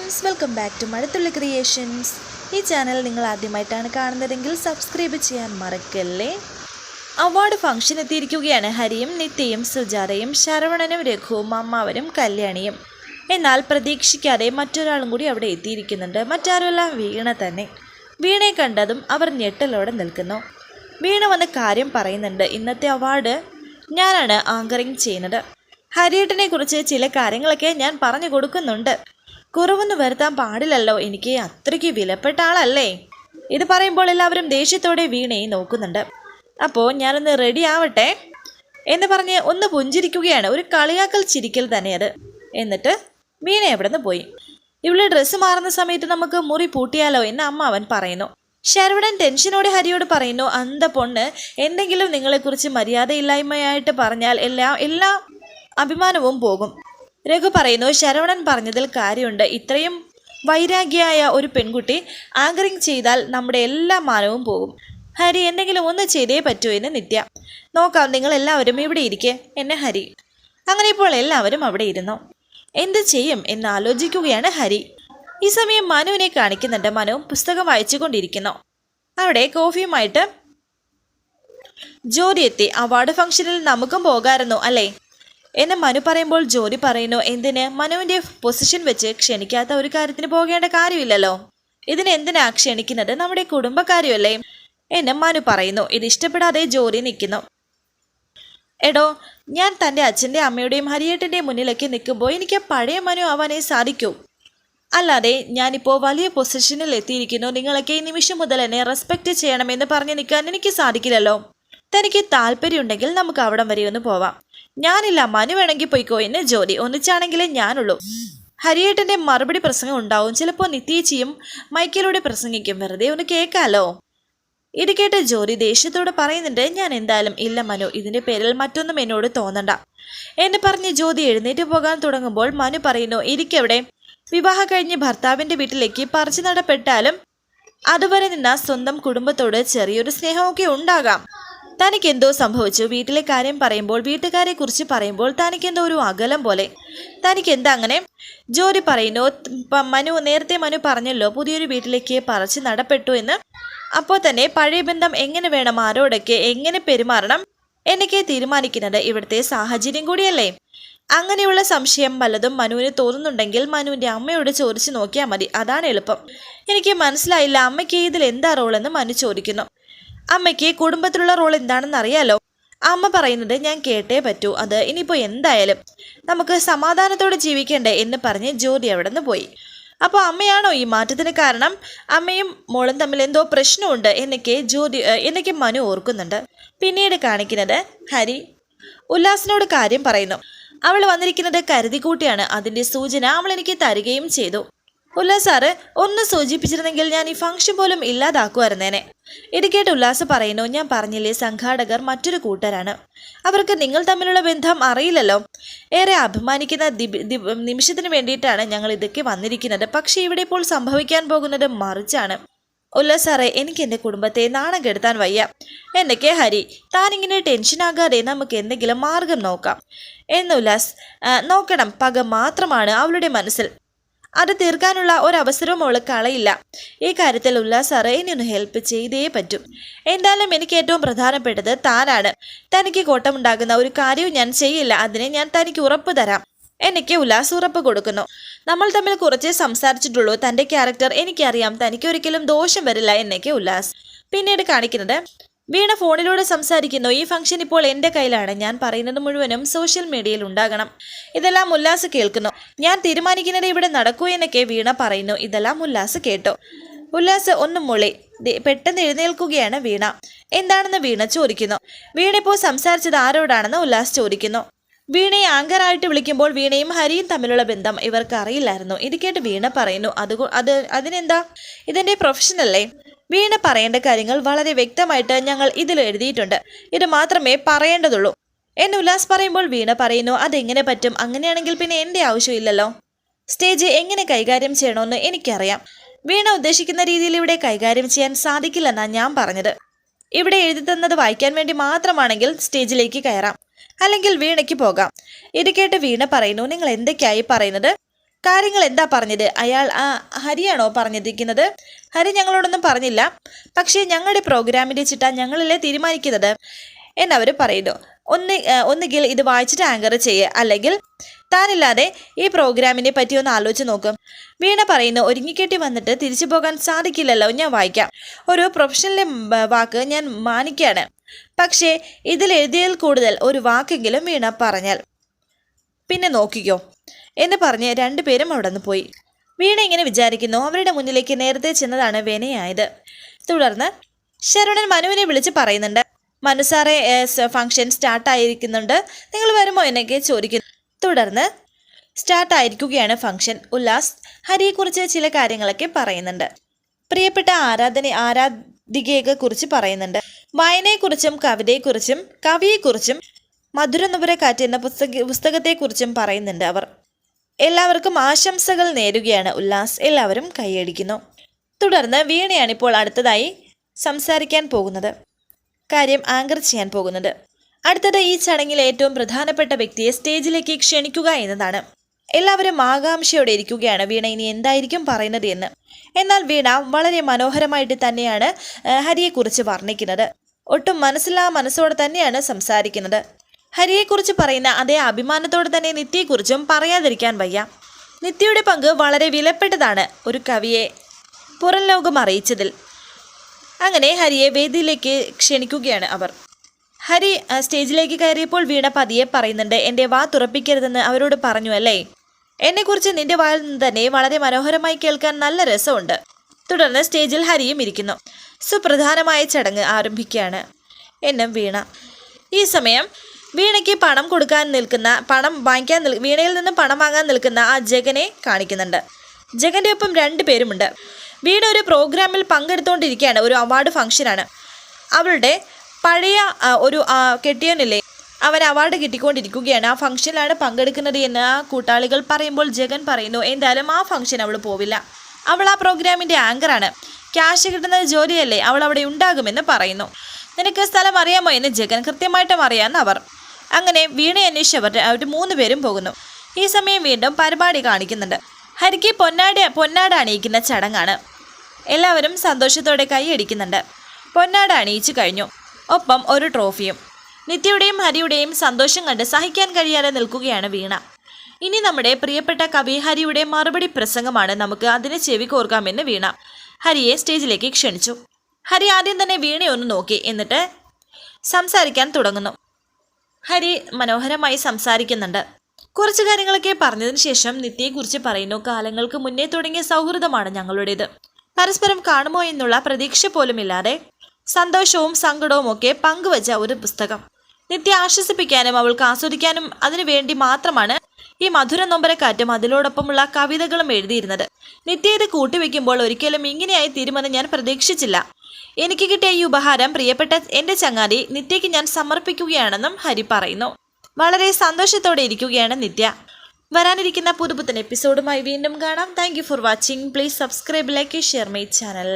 Friends, welcome back to Mazhathulli creations. ഈ channel നിങ്ങൾ ആദ്യമായിട്ടാണ് കാണുന്നതെങ്കിൽ സബ്സ്ക്രൈബ് ചെയ്യാൻ മറക്കല്ലേ. അവാർഡ് ഫംഗ്ഷൻ എത്തിയിരിക്കുകയാണ് ഹരിയും നിത്യയും സുജാതയും ശരവണനും രഘുവും അമ്മാവനും കല്യാണിയും. എന്നാൽ പ്രതീക്ഷിക്കാതെ മറ്റൊരാളും കൂടി അവിടെ എത്തിയിരിക്കുന്നുണ്ട്. മറ്റാരുമല്ല, വീണ തന്നെ. വീണയെ കണ്ടതും അവർ ഞെട്ടലോടെ നിൽക്കുന്നു. വീണ വന്ന് കാര്യം പറയുന്നുണ്ട്. ഇന്നത്തെ അവാർഡ് ഞാനാണ് ആങ്കറിങ് ചെയ്യുന്നത്. ഹരിയേട്ടനെ കുറിച്ച് ചില കാര്യങ്ങളൊക്കെ ഞാൻ പറഞ്ഞു കൊടുക്കുന്നുണ്ട്. കുറവൊന്നും വരുത്താൻ പാടില്ലല്ലോ, എനിക്ക് അത്രയ്ക്ക് വിലപ്പെട്ട ആളല്ലേ. ഇത് പറയുമ്പോൾ എല്ലാവരും ദേഷ്യത്തോടെ വീണയെ നോക്കുന്നുണ്ട്. അപ്പോൾ ഞാനൊന്ന് റെഡി ആവട്ടെ എന്ന് പറഞ്ഞ് ഒന്ന് പുഞ്ചിരിക്കുകയാണ്. ഒരു കളിയാക്കൽ ചിരിക്കൽ തന്നെ അത്. എന്നിട്ട് വീണ എവിടെ നിന്ന് പോയി. ഇവിടെ ഡ്രസ്സ് മാറുന്ന സമയത്ത് നമുക്ക് മുറി പൂട്ടിയാലോ എന്ന് അമ്മാവൻ പറയുന്നു. ശരവണൻ ടെൻഷനോടെ ഹരിയോട് പറയുന്നു, അന്ത പൊണ്ണ് എന്തെങ്കിലും നിങ്ങളെക്കുറിച്ച് മര്യാദയില്ലായ്മയായിട്ട് പറഞ്ഞാൽ എല്ലാ അഭിമാനവും പോകും. രഘു പറയുന്നു, ശരവണൻ പറഞ്ഞതിൽ കാര്യമുണ്ട്. ഇത്രയും വൈരാഗ്യയായ ഒരു പെൺകുട്ടി ആങ്കറിങ് ചെയ്താൽ നമ്മുടെ എല്ലാ മാനവും പോകും. ഹരി എന്തെങ്കിലും ഒന്ന് ചെയ്തേ പറ്റൂ എന്ന് നിത്യ. നോക്കാം, നിങ്ങൾ എല്ലാവരും ഇവിടെ ഇരിക്കെ എന്നെ ഹരി. അങ്ങനെ ഇപ്പോൾ എല്ലാവരും അവിടെ ഇരുന്നു. എന്ത് ചെയ്യും എന്ന് ആലോചിക്കുകയാണ് ഹരി. ഈ സമയം മനുവിനെ കാണിക്കുന്നുണ്ട്. മനു പുസ്തകം വായിച്ചുകൊണ്ടിരിക്കുന്നു. അവിടെ കോഫിയുമായിട്ട് ജ്യോതി എത്തി. അവാർഡ് ഫംഗ്ഷനിൽ നമുക്കും പോകാമായിരുന്നു അല്ലേ എന്ന് മനു പറയുമ്പോൾ ജ്യോതി പറയുന്നു, എന്തിന്? മനുവിൻ്റെ പൊസിഷൻ വെച്ച് ക്ഷണിക്കാത്ത ഒരു കാര്യത്തിന് പോകേണ്ട കാര്യമില്ലല്ലോ. ഇതിനെന്തിനാ ക്ഷണിക്കുന്നത്? നമ്മുടെ കുടുംബക്കാരുമല്ലേ എന്ന് മനു പറയുന്നു. ഇത് ഇഷ്ടപ്പെടാതെ ജ്യോതി നിൽക്കുന്നു. എടോ, ഞാൻ തൻ്റെ അച്ഛൻ്റെ അമ്മയുടെയും ഹരിയേട്ടൻ്റെയും മുന്നിലേക്ക് നിൽക്കുമ്പോൾ എനിക്ക് പഴയ മനു ആവാനേ സാധിക്കൂ. അല്ലാതെ ഞാനിപ്പോൾ വലിയ പൊസിഷനിൽ എത്തിയിരിക്കുന്നു, നിങ്ങളൊക്കെ ഈ നിമിഷം മുതൽ എന്നെ റെസ്പെക്റ്റ് ചെയ്യണമെന്ന് പറഞ്ഞ് നിൽക്കാൻ എനിക്ക് സാധിക്കില്ലല്ലോ. തനിക്ക് താല്പര്യമുണ്ടെങ്കിൽ നമുക്ക് അവിടം വരെ ഒന്ന് പോവാം. ഞാനില്ല, മനു വേണമെങ്കിൽ പോയിക്കോ എന്ന് ജ്യോതി. ഒന്നിച്ചാണെങ്കിലേ ഞാനുള്ളൂ. ഹരിയേട്ടൻ്റെ മറുപടി പ്രസംഗം ഉണ്ടാവും. ചിലപ്പോൾ നിത്യേച്ചിയും മൈക്കിലൂടെ പ്രസംഗിക്കും. വെറുതെ ഒന്ന് കേൾക്കാലോ. ഇത് കേട്ട് ജ്യോതി ദേഷ്യത്തോടെ പറയുന്നുണ്ട്, ഞാൻ എന്തായാലും ഇല്ല മനു, ഇതിൻ്റെ പേരിൽ മറ്റൊന്നും എന്നോട് തോന്നണ്ട എന്ന് പറഞ്ഞ് ജ്യോതി എഴുന്നേറ്റ് പോകാൻ തുടങ്ങുമ്പോൾ മനു പറയുന്നു, ഇരിക്കെവിടെ? വിവാഹം കഴിഞ്ഞ് ഭർത്താവിൻ്റെ വീട്ടിലേക്ക് പറിച്ചു നടപ്പെട്ടാലും അതുവരെ നിന്ന സ്വന്തം കുടുംബത്തോട് ചെറിയൊരു സ്നേഹമൊക്കെ ഉണ്ടാകാം. തനിക്കെന്തോ സംഭവിച്ചു. വീട്ടിലെ കാര്യം പറയുമ്പോൾ, വീട്ടുകാരെ കുറിച്ച് പറയുമ്പോൾ തനിക്കെന്തോ ഒരു അകലം പോലെ. തനിക്കെന്താ അങ്ങനെ? ജ്യോതി പറയുന്നു, നേരത്തെ മനു പറഞ്ഞല്ലോ പുതിയൊരു വീട്ടിലേക്ക് പറിച്ചു നടപ്പെട്ടു എന്ന്. അപ്പോൾ തന്നെ പഴയ ബന്ധം എങ്ങനെ വേണം, ആരോടൊക്കെ എങ്ങനെ പെരുമാറണം എന്നൊക്കെ തീരുമാനിക്കുന്നത് ഇവിടുത്തെ സാഹചര്യം കൂടിയല്ലേ. അങ്ങനെയുള്ള സംശയം വല്ലതും മനുവിന് തോന്നുന്നുണ്ടെങ്കിൽ മനുവിൻ്റെ അമ്മയോട് ചോദിച്ചു നോക്കിയാൽ മതി, അതാണ് എളുപ്പം. എനിക്ക് മനസ്സിലായില്ല, അമ്മയ്ക്ക് ഇതിൽ എന്താ റോളെന്ന് മനു ചോദിക്കുന്നു. അമ്മയ്ക്ക് കുടുംബത്തിലുള്ള റോൾ എന്താണെന്ന് അറിയാലോ. അമ്മ പറയുന്നത് ഞാൻ കേട്ടേ പറ്റൂ. അത് ഇനിയിപ്പോൾ എന്തായാലും നമുക്ക് സമാധാനത്തോടെ ജീവിക്കണ്ടേ എന്ന് പറഞ്ഞ് ജ്യോതി അവിടെ നിന്ന് പോയി. അപ്പോൾ അമ്മയാണോ ഈ മാറ്റത്തിന് കാരണം? അമ്മയും മോളും തമ്മിൽ എന്തോ പ്രശ്നമുണ്ട് എന്നൊക്കെ മനു ഓർക്കുന്നുണ്ട്. പിന്നീട് കാണിക്കുന്നത് ഹരി ഉല്ലാസിനോട് കാര്യം പറയുന്നു. അവൾ വന്നിരിക്കുന്നത് കരുതിക്കൂട്ടിയാണ്. അതിൻ്റെ സൂചന അവൾ എനിക്ക് തരികയും ചെയ്തു. ഉല്ലാസ് സാറ് ഒന്ന് സൂചിപ്പിച്ചിരുന്നെങ്കിൽ ഞാൻ ഈ ഫംഗ്ഷൻ പോലും ഇല്ലാതാക്കുമായിരുന്നേനെ. ഇത് കേട്ട് ഉല്ലാസ് പറയുന്നു, ഞാൻ പറഞ്ഞില്ലേ, സംഘാടകർ മറ്റൊരു കൂട്ടരാണ്. അവർക്ക് നിങ്ങൾ തമ്മിലുള്ള ബന്ധം അറിയില്ലല്ലോ. ഏറെ അഭിമാനിക്കുന്ന നിമിഷത്തിന് വേണ്ടിയിട്ടാണ് ഞങ്ങൾ ഇതൊക്കെ വന്നിരിക്കുന്നത്. പക്ഷേ ഇവിടെ ഇപ്പോൾ സംഭവിക്കാൻ പോകുന്നത് മറിച്ചാണ്. ഉല്ലാസ് സാറേ, എനിക്ക് എൻ്റെ കുടുംബത്തെ നാണം കെടുത്താൻ വയ്യ എന്നൊക്കെ ഹരി. താനിങ്ങനെ ടെൻഷനാകാതെ നമുക്ക് എന്തെങ്കിലും മാർഗം നോക്കാം എന്ന് ഉല്ലാസ്. നോക്കണം, പക മാത്രമാണ് അവളുടെ മനസ്സിൽ. അത് തീർക്കാനുള്ള ഒരവസരവും അവൾ കളയില്ല. ഈ കാര്യത്തിൽ ഉല്ലാസ് സാറ് ഇനിയൊന്ന് ഹെൽപ്പ് ചെയ്തേ പറ്റും. എന്തായാലും എനിക്ക് ഏറ്റവും പ്രധാനപ്പെട്ടത് താനാണ്. തനിക്ക് കോട്ടമുണ്ടാകുന്ന ഒരു കാര്യവും ഞാൻ ചെയ്യില്ല. അതിന് ഞാൻ തനിക്ക് ഉറപ്പ് തരാം എന്നൊക്കെ ഉല്ലാസ് ഉറപ്പ് കൊടുക്കുന്നു. നമ്മൾ തമ്മിൽ കുറച്ചേ സംസാരിച്ചിട്ടുള്ളൂ. തൻ്റെ ക്യാരക്ടർ എനിക്കറിയാം, തനിക്കൊരിക്കലും ദോഷം വരില്ല എന്നൊക്കെ ഉല്ലാസ്. പിന്നീട് കാണിക്കുന്നത് വീണ ഫോണിലൂടെ സംസാരിക്കുന്നു. ഈ ഫംഗ്ഷൻ ഇപ്പോൾ എൻ്റെ കയ്യിലാണ്. ഞാൻ പറയുന്നത് മുഴുവനും സോഷ്യൽ മീഡിയയിൽ ഉണ്ടാകണം. ഇതെല്ലാം ഉല്ലാസ് കേൾക്കുന്നു. ഞാൻ തീരുമാനിക്കുന്നത് ഇവിടെ നടക്കൂ എന്നൊക്കെ വീണ പറയുന്നു. ഇതെല്ലാം ഉല്ലാസ് കേട്ടോ. ഉല്ലാസ് ഒന്നും മൊളി. പെട്ടെന്ന് എഴുന്നേൽക്കുകയാണ് വീണ. എന്താണെന്ന് വീണ ചോദിക്കുന്നു. വീണ ഇപ്പോൾ സംസാരിച്ചത് ആരോടാണെന്ന് ഉല്ലാസ് ചോദിക്കുന്നു. വീണയെ ആങ്കറായിട്ട് വിളിക്കുമ്പോൾ വീണയും ഹരിയും തമ്മിലുള്ള ബന്ധം ഇവർക്ക് അറിയില്ലായിരുന്നു. ഇത് കേട്ട് വീണ പറയുന്നു, അതിനെന്താ, ഇതെൻ്റെ പ്രൊഫഷനല്ലേ. വീണ പറയേണ്ട കാര്യങ്ങൾ വളരെ വ്യക്തമായിട്ട് ഞങ്ങൾ ഇതിൽ എഴുതിയിട്ടുണ്ട്. ഇത് മാത്രമേ പറയേണ്ടതുള്ളൂ എന്ന് ഉല്ലാസ് പറയുമ്പോൾ വീണ പറയുന്നു, അതെങ്ങനെ പറ്റും? അങ്ങനെയാണെങ്കിൽ പിന്നെ എൻ്റെ ആവശ്യമില്ലല്ലോ. സ്റ്റേജ് എങ്ങനെ കൈകാര്യം ചെയ്യണമെന്ന് എനിക്കറിയാം. വീണ ഉദ്ദേശിക്കുന്ന രീതിയിൽ ഇവിടെ കൈകാര്യം ചെയ്യാൻ സാധിക്കില്ലെന്നാണ് ഞാൻ പറഞ്ഞത്. ഇവിടെ എഴുതി തന്നത് വായിക്കാൻ വേണ്ടി മാത്രമാണെങ്കിൽ സ്റ്റേജിലേക്ക് കയറാം, അല്ലെങ്കിൽ വീണയ്ക്ക് പോകാം. ഇത് കേട്ട് വീണ പറയുന്നു, നിങ്ങൾ എന്തൊക്കെയായി പറയുന്നത്? കാര്യങ്ങൾ എന്താ പറഞ്ഞത്? അയാൾ ഹരിയാണോ പറഞ്ഞിരിക്കുന്നത്? ഹരി ഞങ്ങളോടൊന്നും പറഞ്ഞില്ല. പക്ഷേ ഞങ്ങളുടെ പ്രോഗ്രാമിൻ്റെ ചിട്ട ഞങ്ങളല്ലേ തീരുമാനിക്കുന്നത് എന്നവർ പറയുന്നു. ഒന്നുകിൽ ഇത് വായിച്ചിട്ട് ആങ്കർ ചെയ്യുക, അല്ലെങ്കിൽ താനില്ലാതെ ഈ പ്രോഗ്രാമിനെ പറ്റി ഒന്ന് ആലോചിച്ച് നോക്കും. വീണ പറയുന്നു, ഒരുങ്ങിക്കെട്ടി വന്നിട്ട് തിരിച്ചു പോകാൻ സാധിക്കില്ലല്ലോ. ഞാൻ വായിക്കാം. ഒരു പ്രൊഫഷണലിലെ വാക്ക് ഞാൻ മാനിക്കുകയാണ്. പക്ഷേ ഇതിൽ എഴുതിയതിൽ കൂടുതൽ ഒരു വാക്കെങ്കിലും വീണ പറഞ്ഞാൽ പിന്നെ നോക്കിക്കോ എന്ന് പറഞ്ഞ് രണ്ടുപേരും അവിടെ നിന്ന് പോയി. വീണ ഇങ്ങനെ വിചാരിക്കുന്നു. അവരുടെ മുന്നിലേക്ക് നേരത്തെ ചെന്നതാണ് വിനയായത്. തുടർന്ന് ശരവണൻ മനുവിനെ വിളിച്ച് പറയുന്നുണ്ട്, മനു സാറേ, ഫംഗ്ഷൻ സ്റ്റാർട്ടായിരിക്കുന്നുണ്ട്, നിങ്ങൾ വരുമോ എന്നൊക്കെ ചോദിക്കുന്നു. തുടർന്ന് സ്റ്റാർട്ടായിരിക്കുകയാണ് ഫംഗ്ഷൻ. ഉല്ലാസ് ഹരിയെക്കുറിച്ച് ചില കാര്യങ്ങളൊക്കെ പറയുന്നുണ്ട്. പ്രിയപ്പെട്ട ആരാധികയെ കുറിച്ച് പറയുന്നുണ്ട്. വായനയെക്കുറിച്ചും കവിതയെക്കുറിച്ചും കവിയെക്കുറിച്ചും മധുരനുപുരക്കാറ്റ് എന്ന പുസ്തകത്തെക്കുറിച്ചും പറയുന്നുണ്ട് അവർ. എല്ലാവർക്കും ആശംസകൾ നേരുകയാണ് ഉല്ലാസ്. എല്ലാവരും കൈയടിക്കുന്നു. തുടർന്ന് വീണയാണ് ഇപ്പോൾ അടുത്തതായി സംസാരിക്കാൻ പോകുന്നത്, കാര്യം ആങ്കർ ചെയ്യാൻ പോകുന്നത്. അടുത്തത് ഈ ചടങ്ങിൽ ഏറ്റവും പ്രധാനപ്പെട്ട വ്യക്തിയെ സ്റ്റേജിലേക്ക് ക്ഷണിക്കുക എന്നതാണ്. എല്ലാവരും ആകാംക്ഷയോടെ ഇരിക്കുകയാണ് വീണ ഇനി എന്തായിരിക്കും പറയുന്നത് എന്ന്. എന്നാൽ വീണ വളരെ മനോഹരമായിട്ട് തന്നെയാണ് ഹരിയെക്കുറിച്ച് വർണ്ണിക്കുന്നത്. ഒട്ടും മനസ്സോടെ തന്നെയാണ് സംസാരിക്കുന്നത്. ഹരിയെക്കുറിച്ച് പറയുന്ന അതേ അഭിമാനത്തോടെ തന്നെ നിത്യയെക്കുറിച്ചും പറയാതിരിക്കാൻ വയ്യ. നിത്യയുടെ പങ്ക് വളരെ വിലപ്പെട്ടതാണ് ഒരു കവിയെ പുറം ലോകം അറിയിച്ചതിൽ. അങ്ങനെ ഹരിയെ വേദിയിലേക്ക് ക്ഷണിക്കുകയാണ് അവർ. ഹരി സ്റ്റേജിലേക്ക് കയറിയപ്പോൾ വീണ പതിയെ പറയുന്നുണ്ട്, എൻ്റെ വാ തുറപ്പിക്കരുതെന്ന് അവരോട് പറഞ്ഞു അല്ലേ? എന്നെക്കുറിച്ച് നിന്റെ വായിൽ നിന്ന് തന്നെ വളരെ മനോഹരമായി കേൾക്കാൻ നല്ല രസമുണ്ട്. തുടർന്ന് സ്റ്റേജിൽ ഹരിയും ഇരിക്കുന്നു. സുപ്രധാനമായ ചടങ്ങ് ആരംഭിക്കുകയാണ് എന്നും വീണ. ഈ സമയം വീണയ്ക്ക് വീണയിൽ നിന്നും പണം വാങ്ങാൻ നിൽക്കുന്ന ആ ജഗനെ കാണിക്കുന്നുണ്ട്. ജഗന്റെ ഒപ്പം രണ്ടുപേരുമുണ്ട്. വീണ ഒരു പ്രോഗ്രാമിൽ പങ്കെടുത്തുകൊണ്ടിരിക്കുകയാണ്. ഒരു അവാർഡ് ഫംഗ്ഷനാണ്. അവളുടെ പഴയ ഒരു കെട്ടിയോനില്ലേ, അവൻ അവാർഡ് കിട്ടിക്കൊണ്ടിരിക്കുകയാണ്. ആ ഫംഗ്ഷനിലാണ് പങ്കെടുക്കുന്നത് എന്ന് ആ കൂട്ടാളികൾ പറയുമ്പോൾ ജഗൻ പറയുന്നു, എന്തായാലും ആ ഫംഗ്ഷൻ അവൾ പോവില്ല. അവൾ ആ പ്രോഗ്രാമിൻ്റെ ആങ്കറാണ്. ക്യാഷ് കിട്ടുന്നത് ജോലിയല്ലേ, അവൾ അവിടെ ഉണ്ടാകുമെന്ന് പറയുന്നു. നിനക്ക് സ്ഥലം അറിയാമോ എന്ന് ജഗൻ. കൃത്യമായിട്ടും അറിയാമെന്ന് അവർ. അങ്ങനെ വീണ അന്വേഷിച്ചവർ 3 പേരും പോകുന്നു. ഈ സമയം വീണ്ടും പരിപാടി കാണിക്കുന്നുണ്ട്. ഹരിക്ക് പൊന്നാട അണിയിക്കുന്ന ചടങ്ങാണ്. എല്ലാവരും സന്തോഷത്തോടെ കൈയടിക്കുന്നുണ്ട്. പൊന്നാട അണിയിച്ചു കഴിഞ്ഞു. ഒപ്പം ഒരു ട്രോഫിയും. നിത്യയുടെയും ഹരിയുടെയും സന്തോഷം കണ്ട് സഹിക്കാൻ കഴിയാതെ നിൽക്കുകയാണ് വീണ. ഇനി നമ്മുടെ പ്രിയപ്പെട്ട കവി ഹരിയുടെ മറുപടി പ്രസംഗമാണ്, നമുക്ക് അതിനെ ചെവി കോർക്കാമെന്ന് വീണ ഹരിയെ സ്റ്റേജിലേക്ക് ക്ഷണിച്ചു. ഹരി ആദ്യം തന്നെ വീണയെ ഒന്ന് നോക്കി, എന്നിട്ട് സംസാരിക്കാൻ തുടങ്ങുന്നു. ഹരി മനോഹരമായി സംസാരിക്കുന്നുണ്ട്. കുറച്ച് കാര്യങ്ങളൊക്കെ പറഞ്ഞതിന് ശേഷം നിത്യയെക്കുറിച്ച് പറയുന്നു. കാലങ്ങൾക്ക് മുന്നേ തുടങ്ങിയ സൗഹൃദമാണ് ഞങ്ങളുടേത്. പരസ്പരം കാണുമോ എന്നുള്ള പ്രതീക്ഷ പോലുമില്ലാതെ സന്തോഷവും സങ്കടവും ഒക്കെ പങ്കുവച്ച ഒരു പുസ്തകം. നിത്യ ആശ്വസിപ്പിക്കാനും അവൾക്ക് ആസ്വദിക്കാനും അതിനു വേണ്ടി മാത്രമാണ് ഈ മധുര നൊമ്പരക്കാറ്റും അതിലോടൊപ്പമുള്ള കവിതകളും എഴുതിയിരുന്നത്. നിത്യ ഇത് കൂട്ടിവെക്കുമ്പോൾ ഒരിക്കലും ഇങ്ങനെയായി തീരുമെന്ന് ഞാൻ പ്രതീക്ഷിച്ചില്ല. എനിക്ക് കിട്ടിയ ഈ ഉപഹാരം പ്രിയപ്പെട്ട എൻ്റെ ചങ്ങാതി നിത്യയ്ക്ക് ഞാൻ സമർപ്പിക്കുകയാണെന്നും ഹരി പറയുന്നു. വളരെ സന്തോഷത്തോടെ ഇരിക്കുകയാണ് നിത്യ. വരാനിരിക്കുന്ന പുതുപുത്തൻ എപ്പിസോഡുമായി വീണ്ടും കാണാം. Thank you for watching. Please subscribe, like, share my channel.